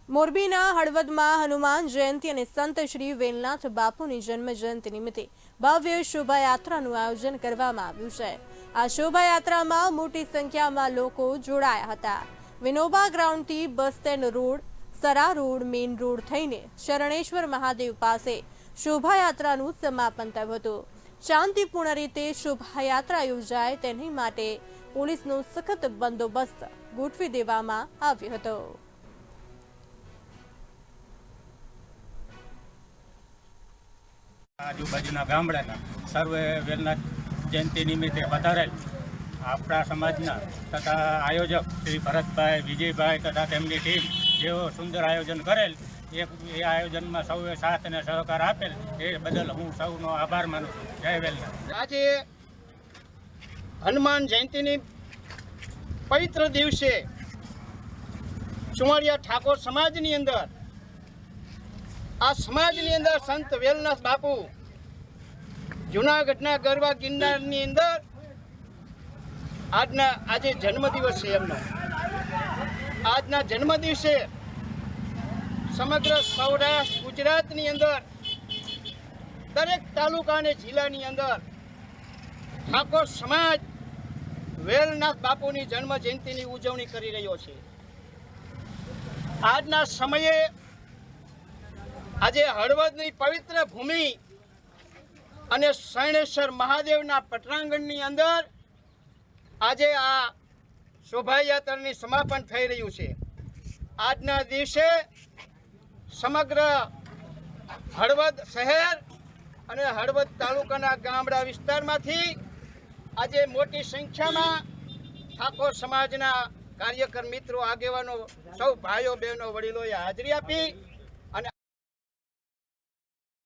મોરબીના હળવદમાં હનુમાન જયંતિ અને સંત શ્રી વેલનાથ બાપુની જન્મ જયંતિ નિમિત્તે ભવ્ય શોભાયાત્રાનું આયોજન કરવામાં આવ્યું છે। આ શોભાયાત્રામાં મોટી સંખ્યામાં લોકો જોડાયા હતા। વિનોબા ગ્રાઉન્ડથી bus stand road, Sara road, main road થઈને શરણેશ્વર મહાદેવ પાસે શોભાયાત્રાનું સમાપન થયું હતું। શાંતિપૂર્ણ રીતે શોભાયાત્રા યોજાય તેની માટે પોલીસનો સખત બંદોબસ્ત ગોઠવી દેવામાં આવ્યો હતો। આજુબાજુના ગામડાના સર્વે વેલનાથ જયંતિ નિમિત્તે વધારેલ આપણા સમાજના તથા આયોજક શ્રી ભરતભાઈ, વિજયભાઈ તથા તેમની ટીમ જેઓ સુંદર આયોજન કરેલ એ આયોજનમાં સૌએ સાથ અને સહકાર આપેલ એ બદલ હું સૌનો આભાર માનું છું। જય વેલનાથ। આજે હનુમાન જયંતિની પવિત્ર દિવસે ચુમારિયા ઠાકોર સમાજની અંદર સંત વેલનાથ બાપુ જૂનાગઢના ગરવા ગિરનારની અંદર આજે જન્મદિવસ છે એમનો। આજના જન્મદિવસે સમગ્ર સૌરાષ્ટ્ર ગુજરાતની અંદર દરેક તાલુકા અને જિલ્લાની અંદર ઠાકોર સમાજ વેલનાથ બાપુની જન્મ જયંતિની ઉજવણી કરી રહ્યો છે। આજના સમયે આજે હળવદની પવિત્ર ભૂમિ અને શરણેશ્વર મહાદેવના પટાંગણની અંદર આજે આ શોભાયાત્રાની સમાપન થઈ રહ્યું છે। આજના દિવસે સમગ્ર હળવદ શહેર અને હળવદ તાલુકાના ગામડા વિસ્તારમાંથી આજે મોટી સંખ્યામાં ઠાકોર સમાજના કાર્યકર મિત્રો, આગેવાનો, સૌ ભાઈઓ બહેનો, વડીલોએ હાજરી આપી